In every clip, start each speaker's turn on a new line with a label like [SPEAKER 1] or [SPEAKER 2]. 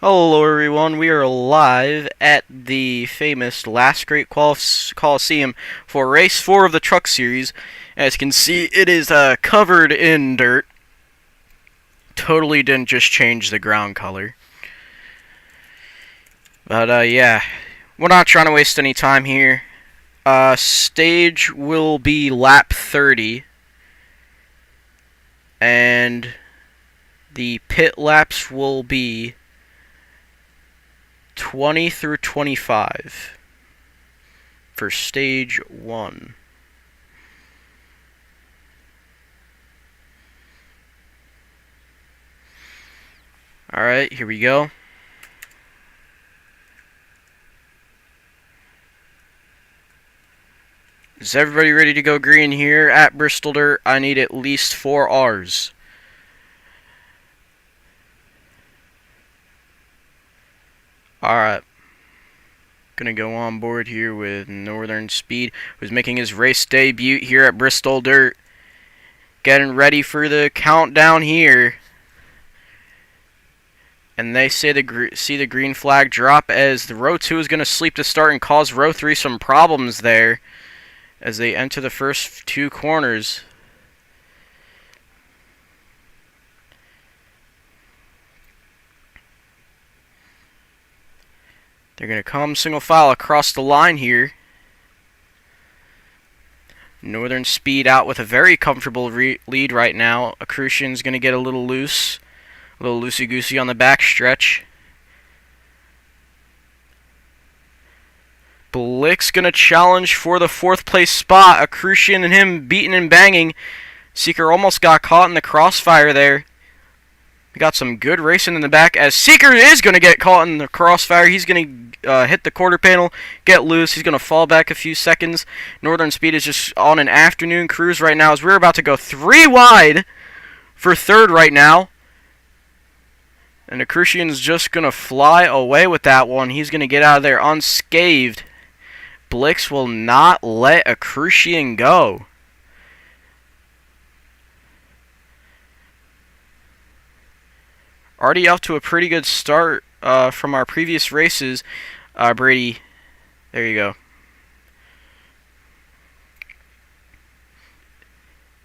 [SPEAKER 1] Hello everyone, we are live at the famous Last Great Coliseum for Race 4 of the Truck Series. As you can see, it is covered in dirt. Totally didn't just change the ground color. But yeah, we're not trying to waste any time here. Stage will be lap 30. And the pit laps will be 20 through 25 for stage 1. Alright, here we go. Is everybody ready to go green here at Bristol Dirt? I need at least 4 R's. Alright. Gonna go on board here with Northern Speed, who's making his race debut here at Bristol Dirt. Getting ready for the countdown here. And they say see the green flag drop as the row 2 is going to sleep to start and cause row 3 some problems there as they enter the first 2 corners. They're going to come single file across the line here. Northern Speed out with a very comfortable lead right now. Accrucian's going to get a little loose. A little loosey-goosey on the back stretch. Blick's going to challenge for the 4th place spot. Accrucian and him beating and banging. Seeker almost got caught in the crossfire there. We got some good racing in the back as Seeker is going to get caught in the crossfire. He's going to hit the quarter panel, get loose. He's going to fall back a few seconds. Northern Speed is just on an afternoon cruise right now as we're about to go 3 wide for 3rd right now. And Accrucian's just going to fly away with that one. He's going to get out of there unscathed. Blix will not let Accrucian go. Already off to a pretty good start from our previous races. Brady, there you go.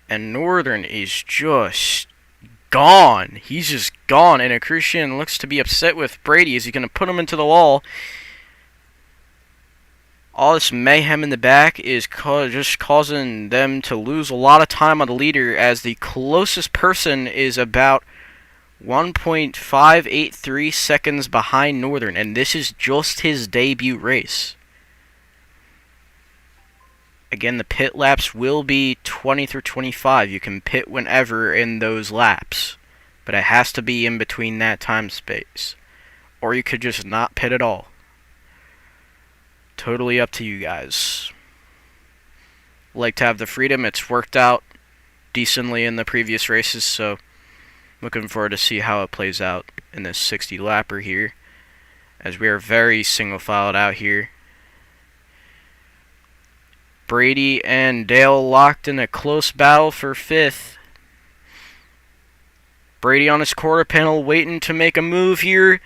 [SPEAKER 1] And Northern is just gone. He's just gone. And Accrucian looks to be upset with Brady. Is he going to put him into the wall? All this mayhem in the back is just causing them to lose a lot of time on the leader as the closest person is about 1.583 seconds behind Northern, and this is just his debut race. Again, the pit laps will be 20 through 25. You can pit whenever in those laps, but it has to be in between that time space. Or you could just not pit at all. Totally up to you guys. Like to have the freedom. It's worked out decently in the previous races, so looking forward to see how it plays out in this 60 lapper here, as we are very single filed out here. Brady and Dale locked in a close battle for 5th. Brady on his quarter panel waiting to make a move here.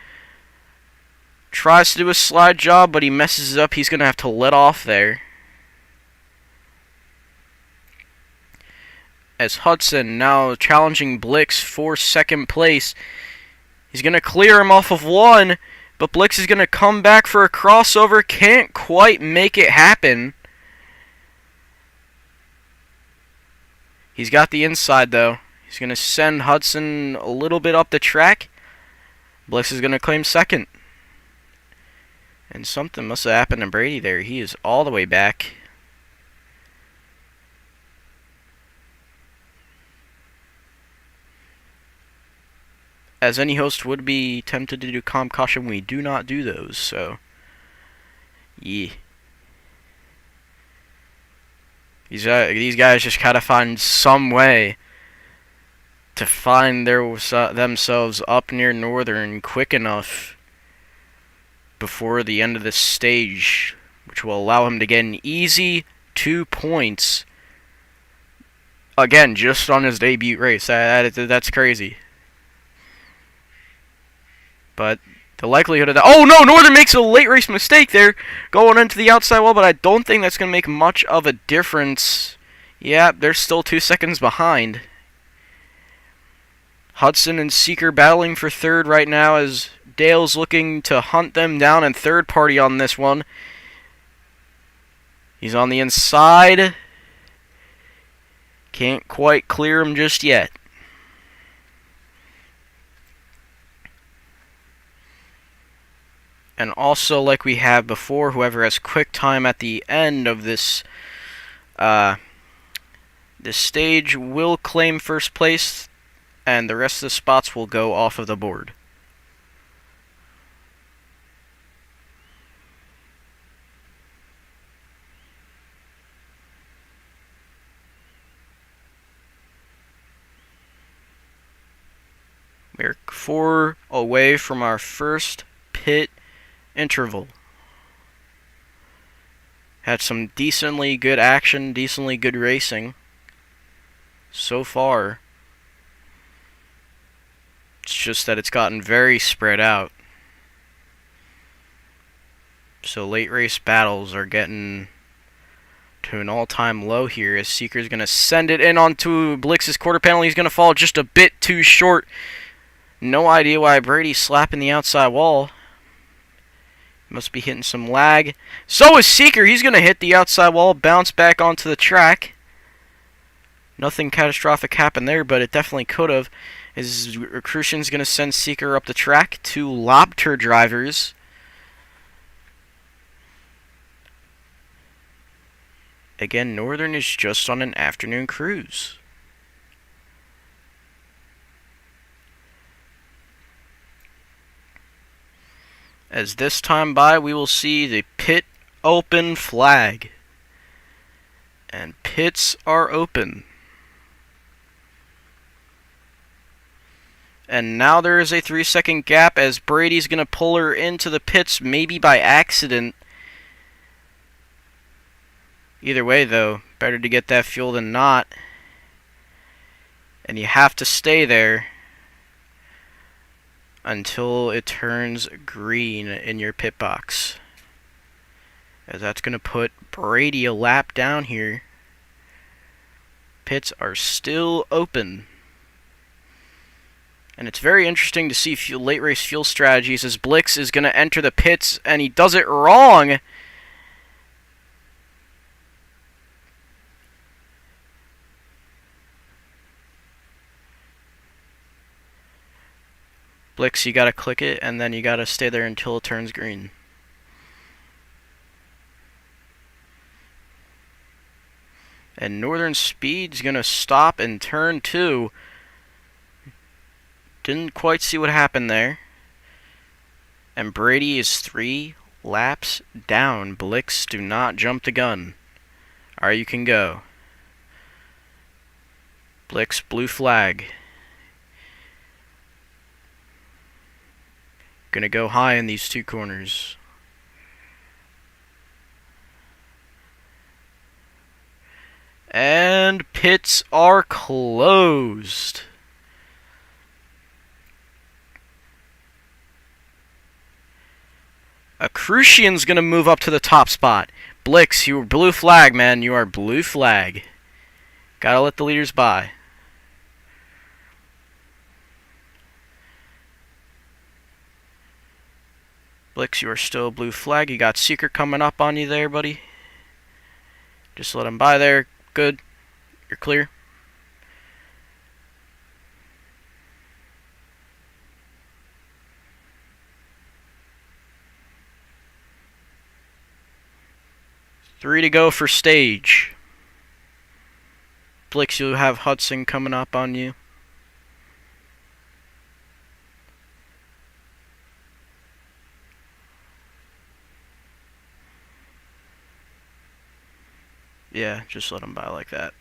[SPEAKER 1] Tries to do a slide job, but he messes it up. He's going to have to let off there. As Hudson now challenging Blix for 2nd place. He's going to clear him off of 1, but Blix is going to come back for a crossover. Can't quite make it happen. He's got the inside, though. He's going to send Hudson a little bit up the track. Blix is going to claim 2nd. And something must have happened to Brady there. He is all the way back. As any host would be tempted to do calm caution, we do not do those, so yeah. These guys just gotta find some way to find themselves up near Northern quick enough before the end of this stage, which will allow him to get an easy 2 points. Again, just on his debut race. That's crazy. But The likelihood of that... Oh, no! Northern makes a late race mistake there, going into the outside wall, but I don't think that's going to make much of a difference. Yeah, they're still 2 seconds behind. Hudson and Seeker battling for third right now as Dale's looking to hunt them down in third party on this one. He's on the inside. Can't quite clear him just yet. And also, like we have before, whoever has quick time at the end of this this stage will claim first place, and the rest of the spots will go off of the board. We're 4 away from our first pit interval. Had some decently good action, decently good racing so far. It's just that it's gotten very spread out. So late race battles are getting to an all-time low here as Seeker's going to send it in onto Blix's quarter panel. He's going to fall just a bit too short. No idea why Brady's slapping the outside wall. Must be hitting some lag. So is Seeker. He's going to hit the outside wall, bounce back onto the track. Nothing catastrophic happened there, but it definitely could have. As Crucian's going to send Seeker up the track. 2 Lobter drivers. Again, Northern is just on an afternoon cruise. As this time by, we will see the pit open flag. And pits are open. And now there is a 3-second gap as Brady's going to pull her into the pits, maybe by accident. Either way, though, better to get that fuel than not. And you have to stay there until it turns green in your pit box. As that's going to put Brady a lap down here. Pits are still open. And it's very interesting to see late race fuel strategies as Blix is going to enter the pits and he does it wrong. Blix, you gotta click it, and then you gotta stay there until it turns green. And Northern Speed's gonna stop in turn 2. Didn't quite see what happened there. And Brady is 3 laps down. Blix, do not jump the gun. Alright, you can go. Blix, blue flag. Gonna go high in these 2 corners. And pits are closed. A Crucian's gonna move up to the top spot. Blix, you are blue flag, man. You are blue flag. Gotta let the leaders by. Blix, you are still blue flag. You got Seeker coming up on you there, buddy. Just let him by there. Good. You're clear. Three to go for stage. Blix, you'll have Hudson coming up on you. Yeah, just let him by like that.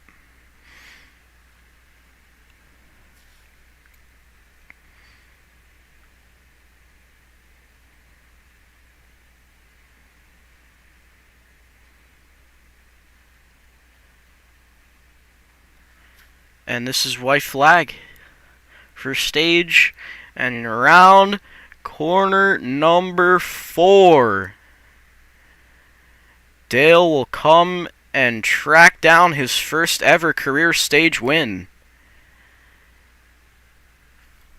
[SPEAKER 1] And this is white flag for stage, and round corner number 4. Dale will come and track down his first ever career stage win.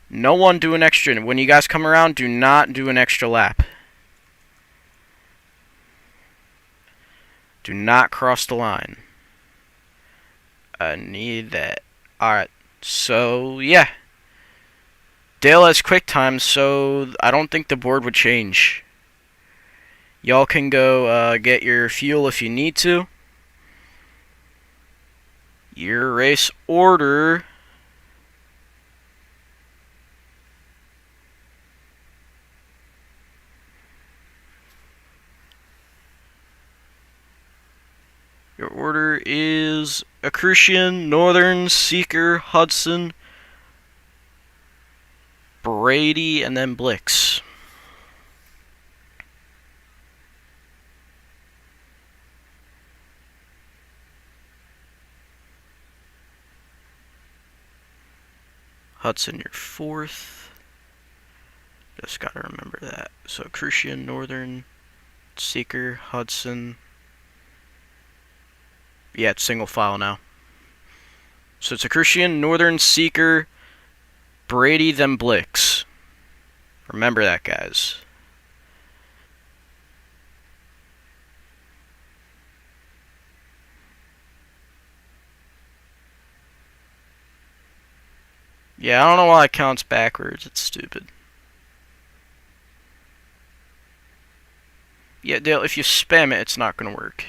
[SPEAKER 1] No one do an extra. When you guys come around, do not do an extra lap. Do not cross the line. I need that. Alright, so yeah. Dale has quick time, so I don't think the board would change. Y'all can go get your fuel if you need to. Your race order. Your order is Accretion, Northern, Seeker, Hudson, Brady, and then Blix. Hudson, you're 4th. Just gotta remember that. So Accretion, Northern, Seeker, Hudson. Yeah, it's single file now. So it's Accretion, Northern, Seeker, Brady, then Blix. Remember that, guys. Yeah, I don't know why it counts backwards. It's stupid. Yeah, Dale, if you spam it, it's not going to work.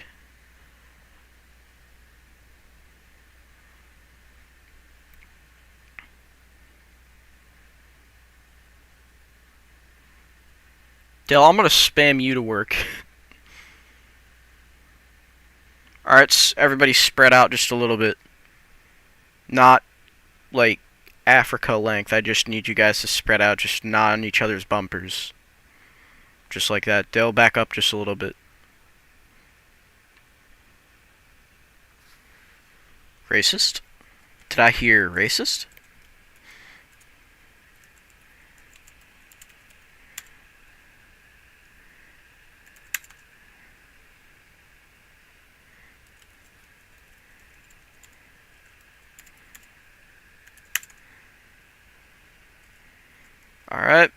[SPEAKER 1] Dale, I'm going to spam you to work. Alright, everybody spread out just a little bit. Not, like, Africa length. I just need you guys to spread out, just not on each other's bumpers. Just like that. Dale, back up just a little bit. Racist? Did I hear racist? Alright.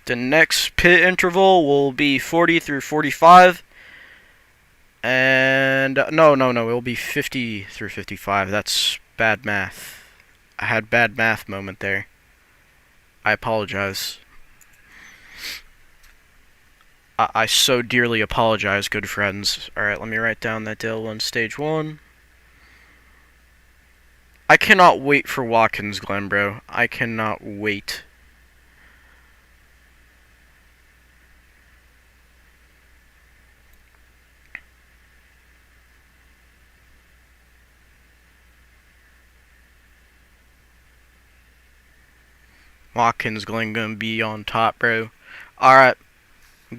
[SPEAKER 1] The next pit interval will be 40 through 45. And no, it will be 50 through 55. That's bad math. I had bad math moment there. I apologize. I so dearly apologize, good friends. Alright, let me write down that Dale won stage 1. I cannot wait for Watkins Glen, bro. I cannot wait. Watkins Glen gonna be on top, bro. Alright.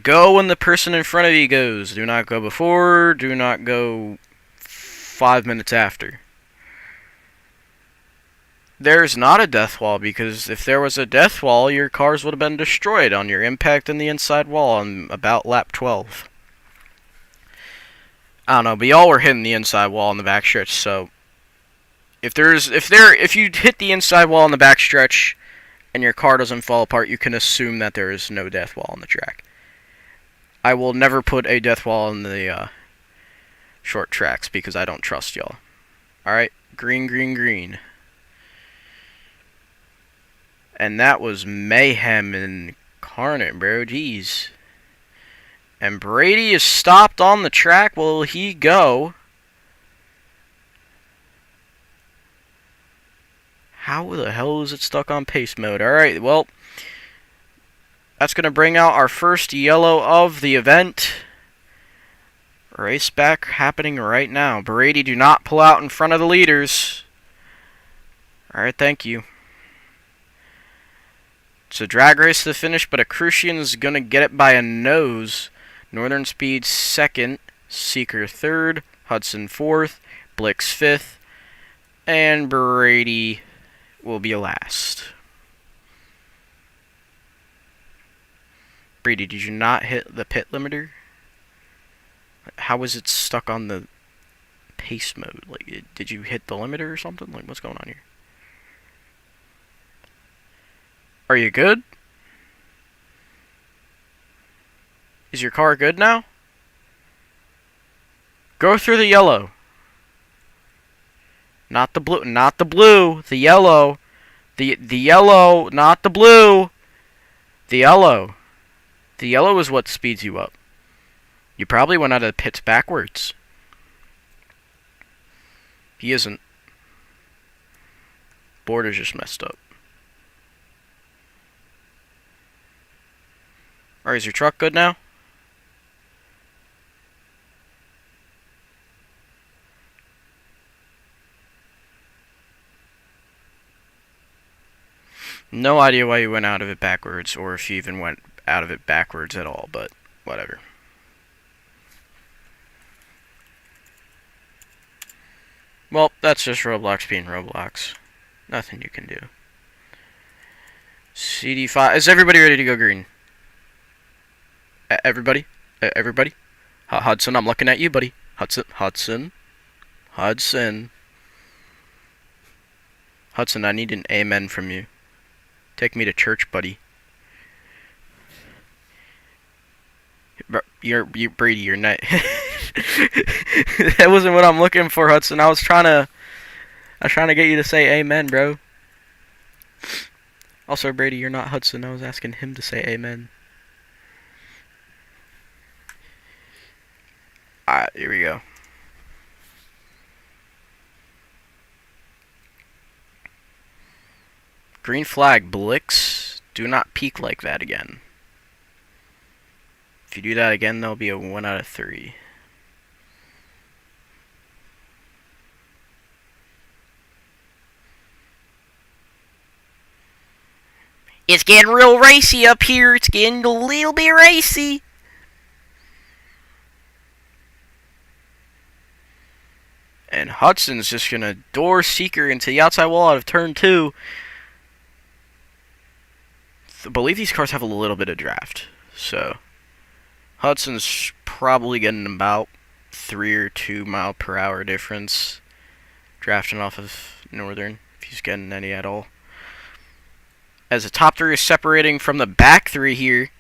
[SPEAKER 1] Go when the person in front of you goes. Do not go before. Do not go 5 minutes after. There's not a death wall, because if there was a death wall, your cars would have been destroyed on your impact in the inside wall on about lap 12. I don't know, but y'all were hitting the inside wall on the backstretch, so if you hit the inside wall on the backstretch and your car doesn't fall apart, you can assume that there is no death wall on the track. I will never put a death wall in the short tracks because I don't trust y'all. Alright, green, green, green. And that was mayhem incarnate, bro. Jeez. And Brady is stopped on the track. Will he go? How the hell is it stuck on pace mode? Alright, well, that's going to bring out our first yellow of the event. Race back happening right now. Brady, do not pull out in front of the leaders. Alright, thank you. It's a drag race to the finish, but Accretion is going to get it by a nose. Northern Speed 2nd, Seeker 3rd, Hudson 4th, Blix 5th, and Brady will be last. Brady, did you not hit the pit limiter? How was it stuck on the pace mode? Like, did you hit the limiter or something? Like, what's going on here? Are you good? Is your car good now? Go through the yellow. Not the blue. Not the blue. The yellow. The yellow. Not the blue. The yellow. The yellow is what speeds you up. You probably went out of the pits backwards. He isn't. Border's just messed up. Alright, is your truck good now? No idea why you went out of it backwards, or if you even went out of it backwards at all, but whatever. Well, that's just Roblox being Roblox. Nothing you can do. CD5. Is everybody ready to go green? Everybody? Everybody? Hudson, I'm looking at you, buddy. Hudson, I need an amen from you. Take me to church, buddy. Brady, you're not. That wasn't what I'm looking for, Hudson. I was trying to get you to say amen, bro. Also, Brady, you're not Hudson. I was asking him to say amen. Alright, here we go. Green flag, Blix. Do not peek like that again. If you do that again, there'll be a 1 out of 3. It's getting real racy up here. It's getting a little bit racy. And Hudson's just going to door Seeker into the outside wall out of turn 2. I believe these cars have a little bit of draft. So, Hudson's probably getting about 3 or 2 mile per hour difference drafting off of Northern, if he's getting any at all. As the top 3 is separating from the back 3 here.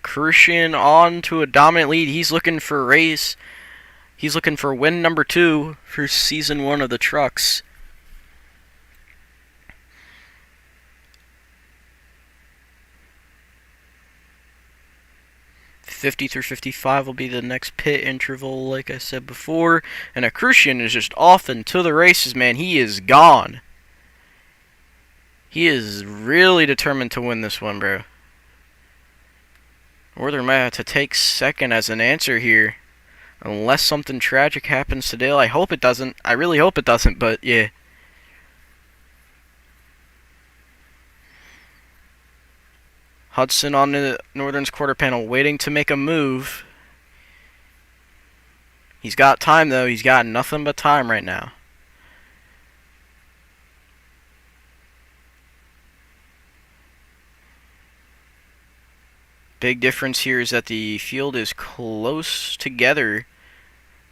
[SPEAKER 1] Crucian on to a dominant lead. He's looking for a race. He's looking for win number 2 for season 1 of the trucks. .50 through 55 will be the next pit interval, like I said before. And Crucian is just off into the races, man. He is gone. He is really determined to win this one, bro. Northern might have to take second as an answer here. Unless something tragic happens to Dale. I hope it doesn't. I really hope it doesn't, but yeah. Hudson on the Northern's quarter panel waiting to make a move. He's got time, though. He's got nothing but time right now. Big difference here is that the field is close together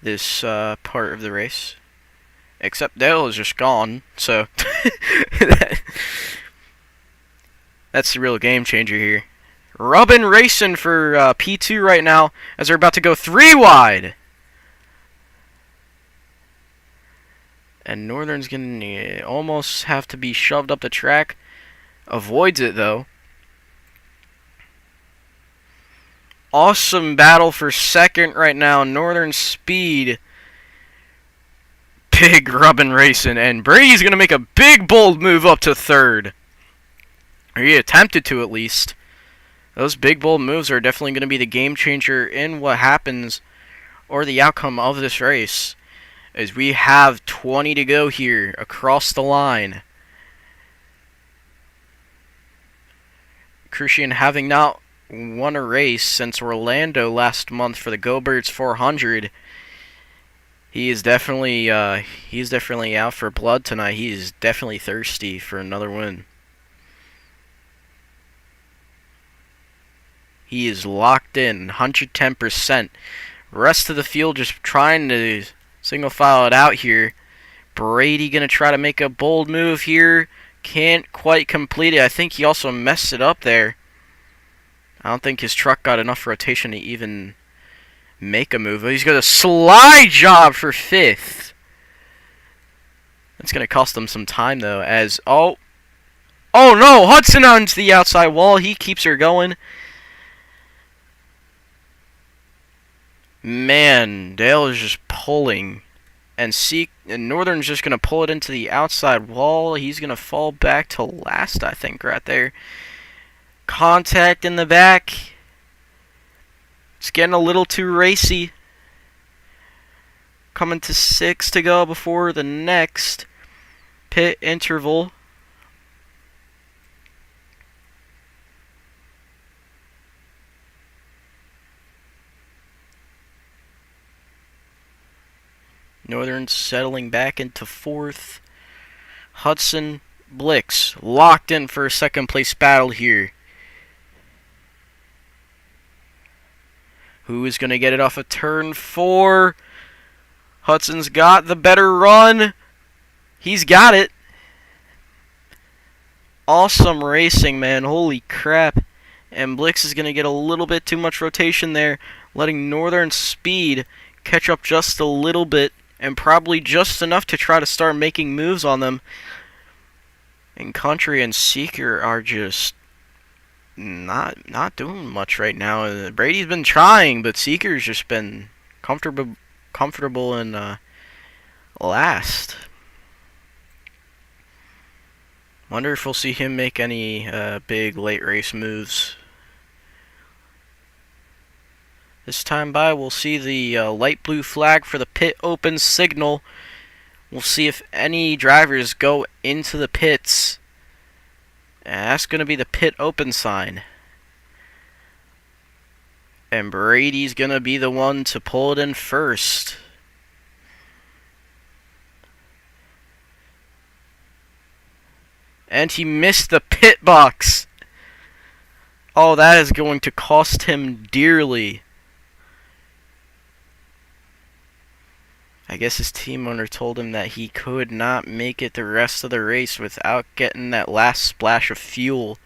[SPEAKER 1] this part of the race. Except Dale is just gone, so that's the real game changer here. Rubbin racing for P2 right now as they're about to go 3 wide. And Northern's going to almost have to be shoved up the track. Avoids it, though. Awesome battle for second right now. Northern speed. Big Rubbin racing. And Brady's going to make a big, bold move up to third. Or he attempted to, at least. Those big, bold moves are definitely going to be the game changer in what happens or the outcome of this race. As we have 20 to go here across the line. Crucian having not won a race since Orlando last month for the Go Birds 400. He is definitely out for blood tonight. He is definitely thirsty for another win. He is locked in, 110%. Rest of the field just trying to single file it out here. Brady gonna try to make a bold move here. Can't quite complete it. I think he also messed it up there. I don't think his truck got enough rotation to even make a move. He's got a slide job for 5th. That's gonna cost him some time though, as oh no, Hudson onto the outside wall. He keeps her going. Man, Dale is just pulling. And Northern's just going to pull it into the outside wall. He's going to fall back to last, I think, right there. Contact in the back. It's getting a little too racy. Coming to 6 to go before the next pit interval. Northern settling back into 4th. Hudson, Blix locked in for a second place battle here. Who is going to get it off of turn 4? Hudson's got the better run. He's got it. Awesome racing, man. Holy crap. And Blix is going to get a little bit too much rotation there, letting Northern speed catch up just a little bit. And probably just enough to try to start making moves on them. And Country and Seeker are just not doing much right now. Brady's been trying, but Seeker's just been comfortable in last. Wonder if we'll see him make any big late race moves. This time by, we'll see the light blue flag for the pit open signal. We'll see if any drivers go into the pits. And that's going to be the pit open sign. And Brady's going to be the one to pull it in first. And he missed the pit box. Oh, that is going to cost him dearly. I guess his team owner told him that he could not make it the rest of the race without getting that last splash of fuel.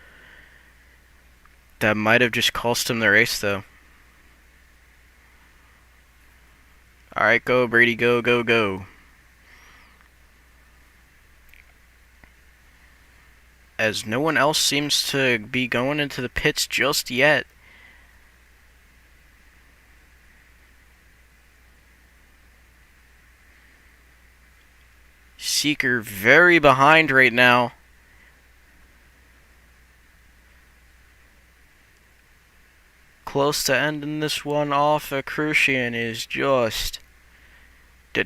[SPEAKER 1] That might have just cost him the race, though. Alright, go, Brady, go, go, go. As no one else seems to be going into the pits just yet. Seeker very behind right now. Close to ending this one off. Crucian is just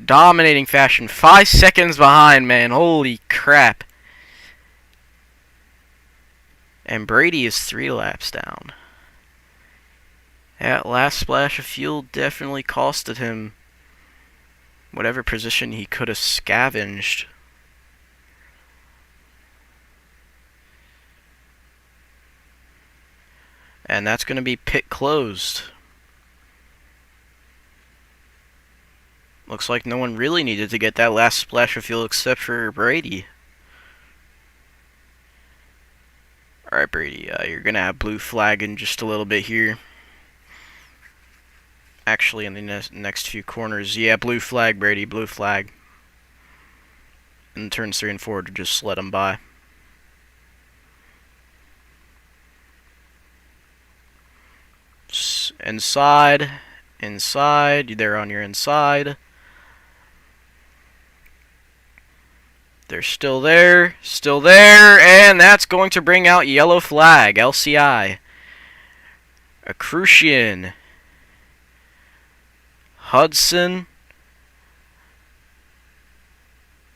[SPEAKER 1] dominating fashion. 5 seconds behind, man. Holy crap. And Brady is 3 laps down. That last splash of fuel definitely costed him whatever position he could have scavenged. And that's going to be pit closed. Looks like no one really needed to get that last splash of fuel except for Brady. Alright, Brady, you're going to have blue flag in just a little bit here. Actually, in the next few corners. Yeah, blue flag, Brady, blue flag. And turns 3 and 4 to just let him by. Inside. They're on your inside. They're still there, and that's going to bring out yellow flag, LCI. Crucian. Hudson.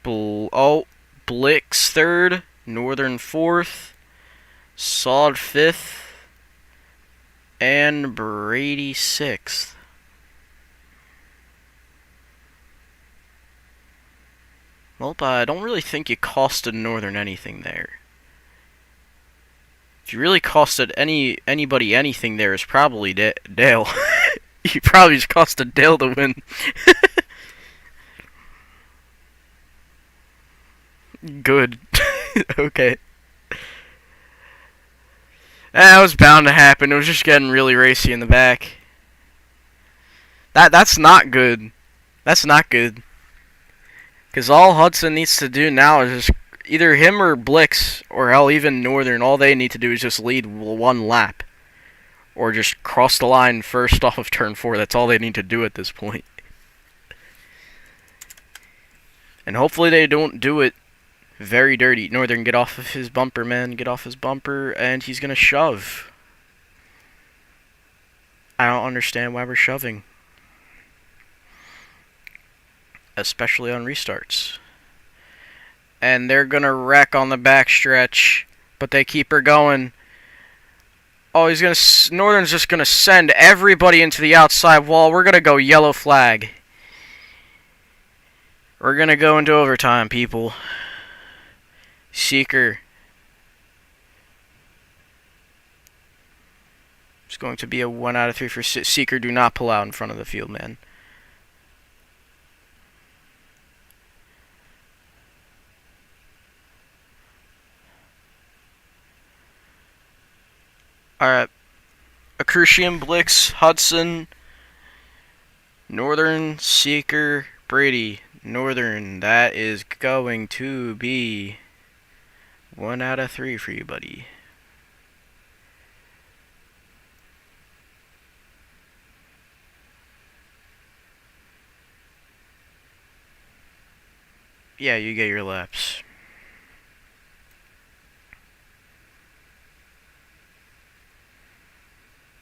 [SPEAKER 1] Blix 3rd. Northern 4th. Sod 5th. And Brady 6th. Well, I don't really think you costed Northern anything there. If you really costed anybody anything there, it's probably Dale. You probably just costed Dale to win. Good. Okay. That was bound to happen. It was just getting really racy in the back. That's not good. That's not good. Because all Hudson needs to do now is just either him or Blix, or hell, even Northern, all they need to do is just lead one lap. Or just cross the line first off of turn 4. That's all they need to do at this point. And hopefully they don't do it very dirty. Northern, get off of his bumper, man. Get off his bumper, and he's going to shove. I don't understand why we're shoving. Especially on restarts. And they're going to wreck on the backstretch, but they keep her going. Oh, Northern's just going to send everybody into the outside wall. We're going to go yellow flag. We're going to go into overtime, people. Seeker. It's going to be a 1 out of 3 for Seeker. Do not pull out in front of the field, man. Alright. Accrucian, Blix, Hudson, Northern, Seeker, Brady. Northern, that is going to be 1 out of 3 for you, buddy. Yeah, you get your laps.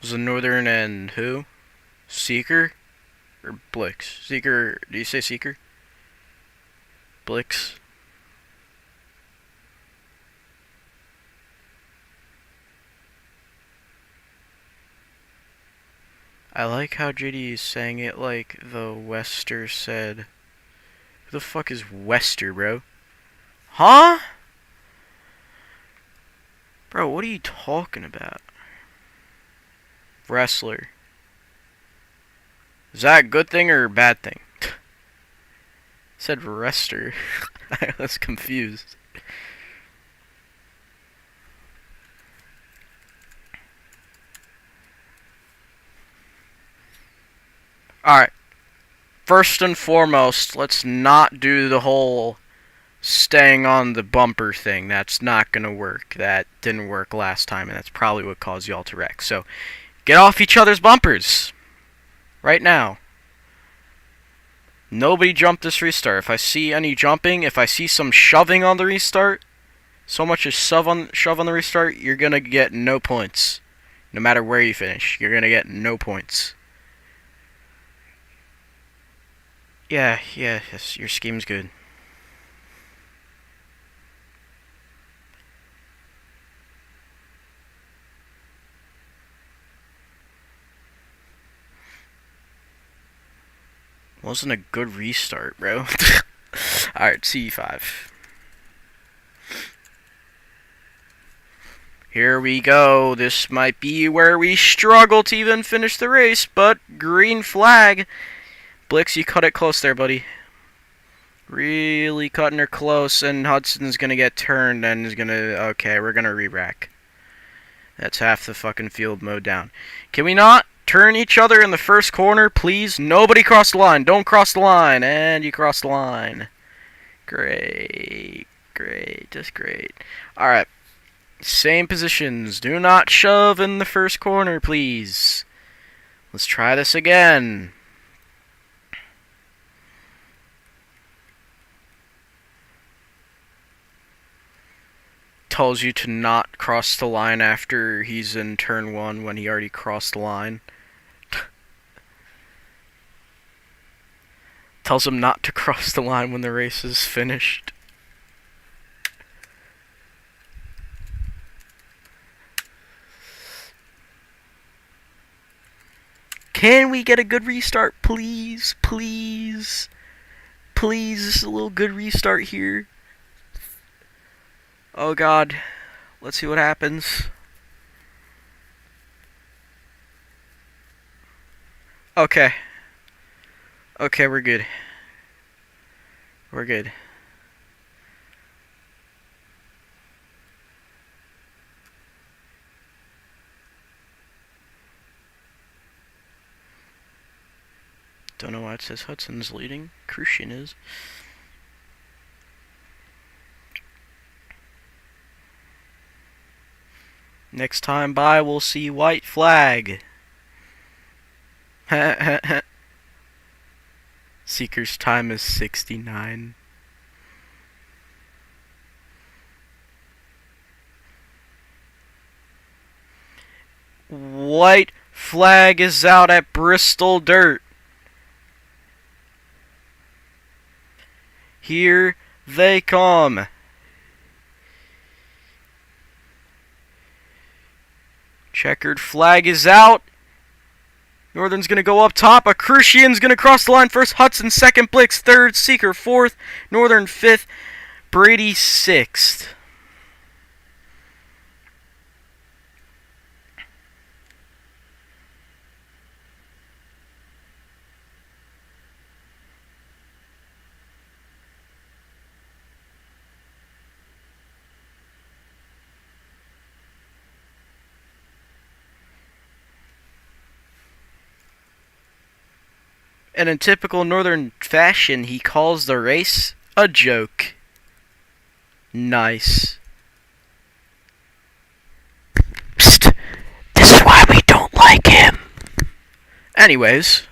[SPEAKER 1] Was it Northern and who? Seeker? Or Blix? Seeker, do you say Seeker? Blix? I like how JD is saying it like the Wester said. Who the fuck is Wester, bro? Huh? Bro, what are you talking about? Wrestler. Is that a good thing or a bad thing? Said wrestler. I was confused. Alright. First and foremost, let's not do the whole staying on the bumper thing. That's not going to work. That didn't work last time, and that's probably what caused y'all to wreck. So, get off each other's bumpers. Right now. Nobody jump this restart. If I see any jumping, if I see some shoving on the restart, so much as shove on the restart, you're going to get no points. No matter where you finish, you're going to get no points. Yes, your scheme's good. Wasn't a good restart, bro. Alright, C5. Here we go. This might be where we struggle to even finish the race, but green flag. Blix, you cut it close there, buddy. Really cutting her close, and Hudson's gonna get turned and is gonna... Okay, we're gonna re-rack. That's half the fucking field mowed down. Can we not turn each other in the first corner, please? Nobody cross the line. Don't cross the line. And you cross the line. Great. Great. Just great. Alright. Same positions. Do not shove in the first corner, please. Let's try this again. Tells you to not cross the line after he's in turn 1 when he already crossed the line. Tells him not to cross the line when the race is finished. Can we get a good restart, please? Please? Please, just a little good restart here. Oh god. Let's see what happens. Okay. Okay, we're good. We're good. Don't know why it says Hudson's leading. Crucian is. Next time by, we'll see white flag. Seeker's time is 69. White flag is out at Bristol Dirt. Here they come. Checkered flag is out. Northern's going to go up top. Crucian's going to cross the line first. Hudson second. Blix third. Seeker fourth. Northern fifth. Brady sixth. And in typical Northern fashion, he calls the race a joke. Nice. Psst. This is why we don't like him. Anyways,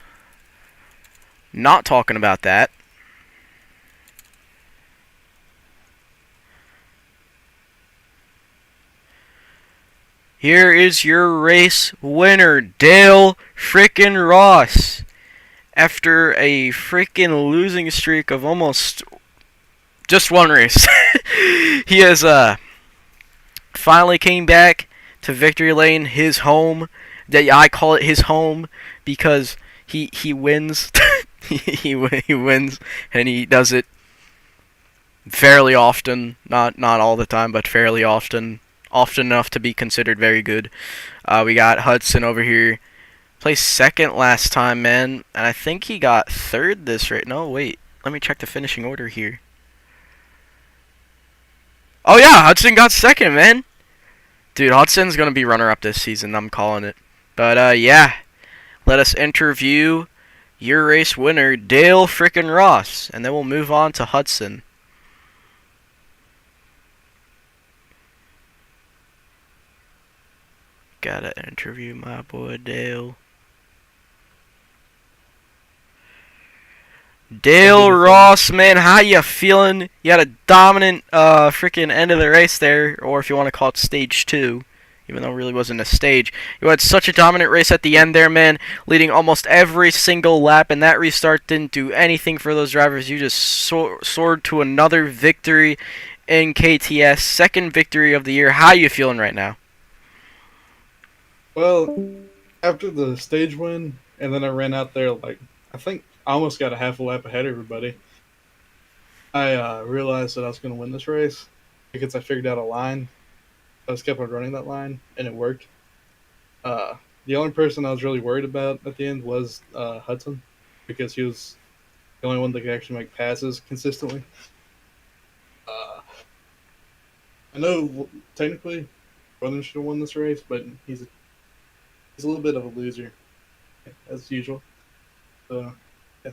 [SPEAKER 1] not talking about that. Here is your race winner, Dale frickin' Ross. After a freaking losing streak of almost just one race, he has finally came back to victory lane, his home. That I call it his home because he wins. he wins, and he does it fairly often. Not all the time, but fairly often. Often enough to be considered very good. We got Hudson over here. Placed second last time, man, and I think he got third this rate. No, wait. Let me check the finishing order here. Oh, yeah, Hudson got second, man. Dude, Hudson's going to be runner-up this season. I'm calling it. But, yeah. Let us interview your race winner, Dale frickin' Ross, and then we'll move on to Hudson. Gotta interview my boy, Dale. Dale Ross, man, how you feeling? You had a dominant freaking end of the race there, or if you want to call it stage 2, even though it really wasn't a stage. You had such a dominant race at the end there, man, leading almost every single lap, and that restart didn't do anything for those drivers. You just soared to another victory in KTS, second victory of the year. How you feeling right now?
[SPEAKER 2] Well, after the stage win, and then I ran out there, like, I think I almost got a half a lap ahead of everybody. I realized that I was going to win this race because I figured out a line. I just kept on running that line, and it worked. The only person I was really worried about at the end was Hudson, because he was the only one that could actually make passes consistently. I know technically Northern should have won this race, but he's a little bit of a loser, as usual. So, yeah,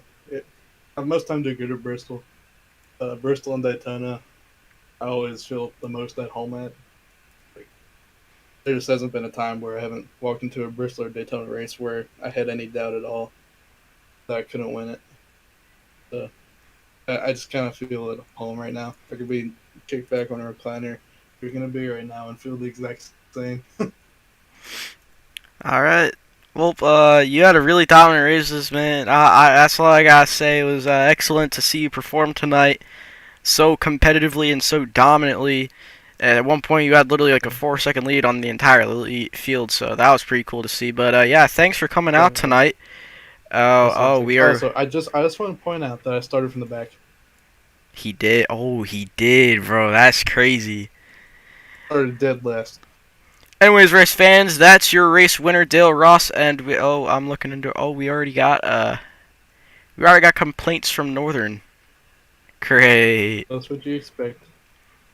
[SPEAKER 2] I most time do good at Bristol. Bristol and Daytona, I always feel the most at home at. Like, there just hasn't been a time where I haven't walked into a Bristol or Daytona race where I had any doubt at all that I couldn't win it. So, I just kind of feel at home right now. I could be kicked back on a recliner. You're going to be right now and feel the exact same.
[SPEAKER 1] All right. Well, you had a really dominant races, man. That's all I gotta say. It was excellent to see you perform tonight, so competitively and so dominantly. At one point, you had literally like a 4-second lead on the entire field, so that was pretty cool to see. But yeah, thanks for coming out tonight. We are.
[SPEAKER 2] Also, I just want to point out that I started from the back.
[SPEAKER 1] He did. Oh, he did, bro. That's crazy.
[SPEAKER 2] Started dead last.
[SPEAKER 1] Anyways, race fans, that's your race winner, Dale Ross, and I'm looking into. We already got complaints from Northern. Great,
[SPEAKER 2] That's what you expect. I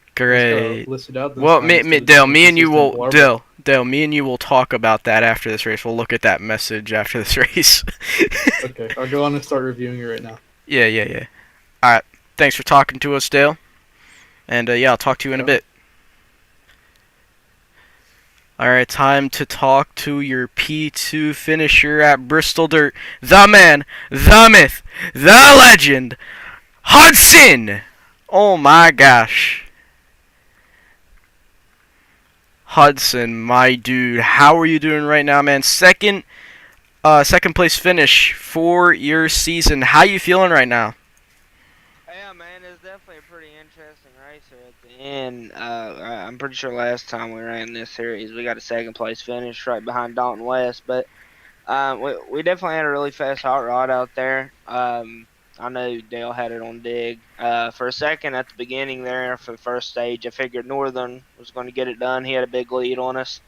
[SPEAKER 2] just gotta
[SPEAKER 1] great.
[SPEAKER 2] list it out this
[SPEAKER 1] Well,
[SPEAKER 2] time instead of
[SPEAKER 1] Dale,
[SPEAKER 2] just a
[SPEAKER 1] me and you
[SPEAKER 2] consistent
[SPEAKER 1] will
[SPEAKER 2] blubber.
[SPEAKER 1] Dale, me and you will talk about that after this race. We'll look at that message after this race.
[SPEAKER 2] Okay, I'll go on and start reviewing it right now.
[SPEAKER 1] Yeah. All right. Thanks for talking to us, Dale. And yeah, I'll talk to you in a
[SPEAKER 2] Yeah.
[SPEAKER 1] bit. Alright, time to talk to your P2 finisher at Bristol Dirt. The man, the myth, the legend, Hudson! Oh my gosh. Hudson, my dude, how are you doing right now, man? Second place finish for your season. How you feeling right now?
[SPEAKER 3] Yeah, man, it's definitely a pretty interesting race here at the end. I'm pretty sure last time we ran this series, we got a second place finish right behind Dalton West, but we definitely had a really fast hot rod out there. I know Dale had it on dig. For a second at the beginning there for the first stage, I figured Northern was going to get it done. He had a big lead on us,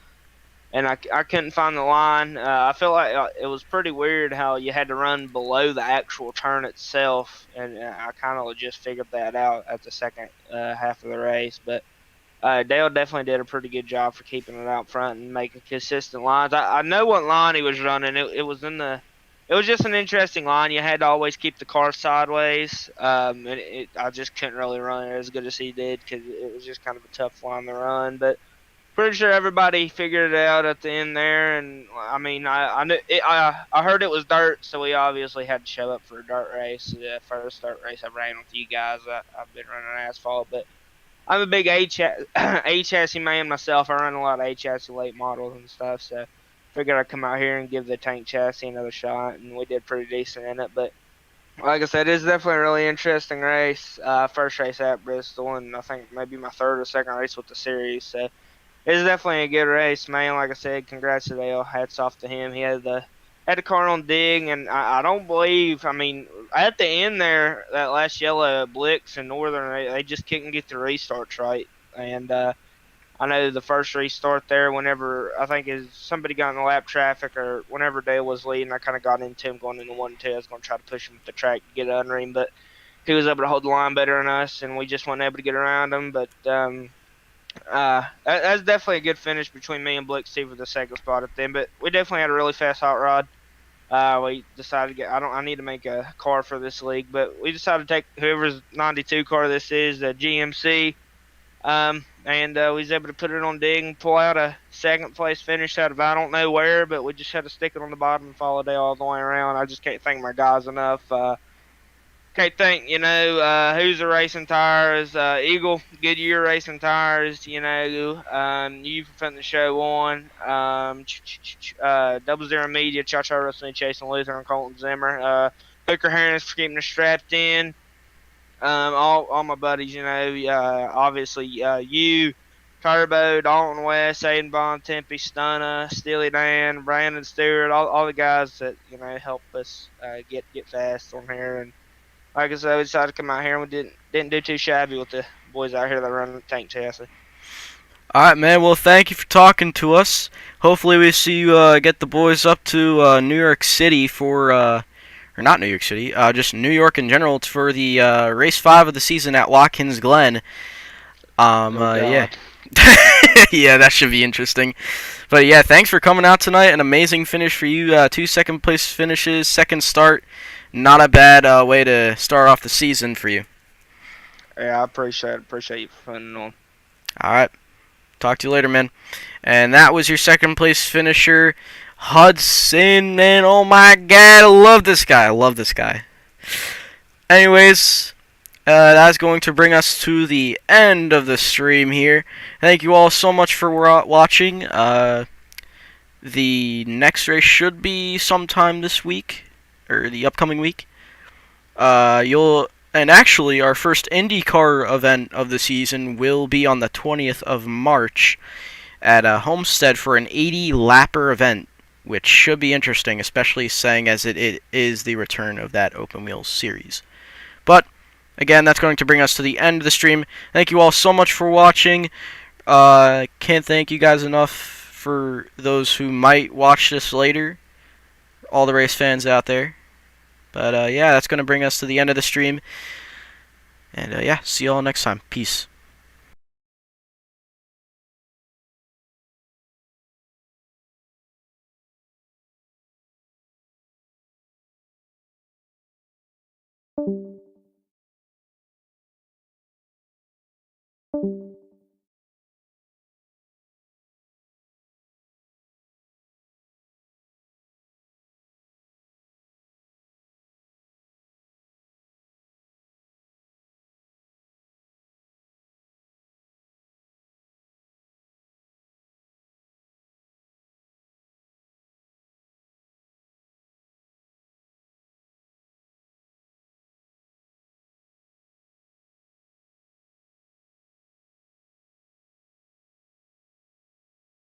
[SPEAKER 3] and I couldn't find the line. I feel like it was pretty weird how you had to run below the actual turn itself, and I kind of just figured that out at the second half of the race. But Dale definitely did a pretty good job for keeping it out front and making consistent lines. I know what line he was running. It was in the. It was just an interesting line. You had to always keep the car sideways, and I just couldn't really run it as good as he did because it was just kind of a tough line to run. But pretty sure everybody figured it out at the end there, and I mean, I knew it, I heard it was dirt, so we obviously had to show up for a dirt race. The first dirt race I ran with you guys, I've been running asphalt, but I'm a big A chassis man myself. I run a lot of A chassis late models and stuff, so figured I'd come out here and give the tank chassis another shot, and we did pretty decent in it. But like I said, it's definitely a really interesting race. First race at Bristol, and I think maybe my third or second race with the series, so it's definitely a good race, man. Like I said, congrats to Dale. Hats off to him. He had the car on dig, and I don't believe. I mean, at the end there, that last yellow Blix and Northern, they just couldn't get the restarts right. And I know the first restart there, whenever I think is somebody got in the lap traffic or whenever Dale was leading, I kind of got into him going into 1-2. I was going to try to push him with the track to get under him, but he was able to hold the line better than us, and we just weren't able to get around him. But that's definitely a good finish between me and Blake Steve with the second spot at them. But we definitely had a really fast hot rod. We decided to get. I need to make a car for this league, but we decided to take whoever's 92 car this is, the GMC. And we was able to put it on dig and pull out a second place finish out of I don't know where, but we just had to stick it on the bottom and follow Dale all the way around. I just can't thank my guys enough. Can't think, who's the racing tires, Eagle, Goodyear racing tires, you for putting the show on, 00 Media, Cha-Cha Wrestling, Jason Luther, and Colton Zimmer, Hooker Harris for keeping us strapped in, all my buddies, obviously, you, Turbo, Dalton West, Aiden Bond, Tempe, Stunna, Steely Dan, Brandon Stewart, all the guys that, help us, get fast on here, and like I said, we decided to come out here and we didn't do too shabby with the boys out here that run the tank chassis.
[SPEAKER 1] Alright, man. Well, thank you for talking to us. Hopefully, we see you get the boys up to New York City for, or not New York City, just New York in general for the race 5 of the season at Watkins Glen. Yeah. Yeah, that should be interesting. But yeah, thanks for coming out tonight. An amazing finish for you. 2 second place finishes, second start. Not a bad way to start off the season for you.
[SPEAKER 3] Yeah, I appreciate it. Appreciate you for putting it on.
[SPEAKER 1] Alright. Talk to you later, man. And that was your second place finisher, Hudson, man. Oh my god, I love this guy. I love this guy. Anyways, that's going to bring us to the end of the stream here. Thank you all so much for watching. The next race should be sometime this week, or the upcoming week. And actually, our first IndyCar event of the season will be on the 20th of March at Homestead for an 80-lapper event, which should be interesting, especially saying as it is the return of that open wheels series. But again, that's going to bring us to the end of the stream. Thank you all so much for watching. Can't thank you guys enough for those who might watch this later, all the race fans out there. But yeah, that's going to bring us to the end of the stream. And yeah, see you all next time. Peace.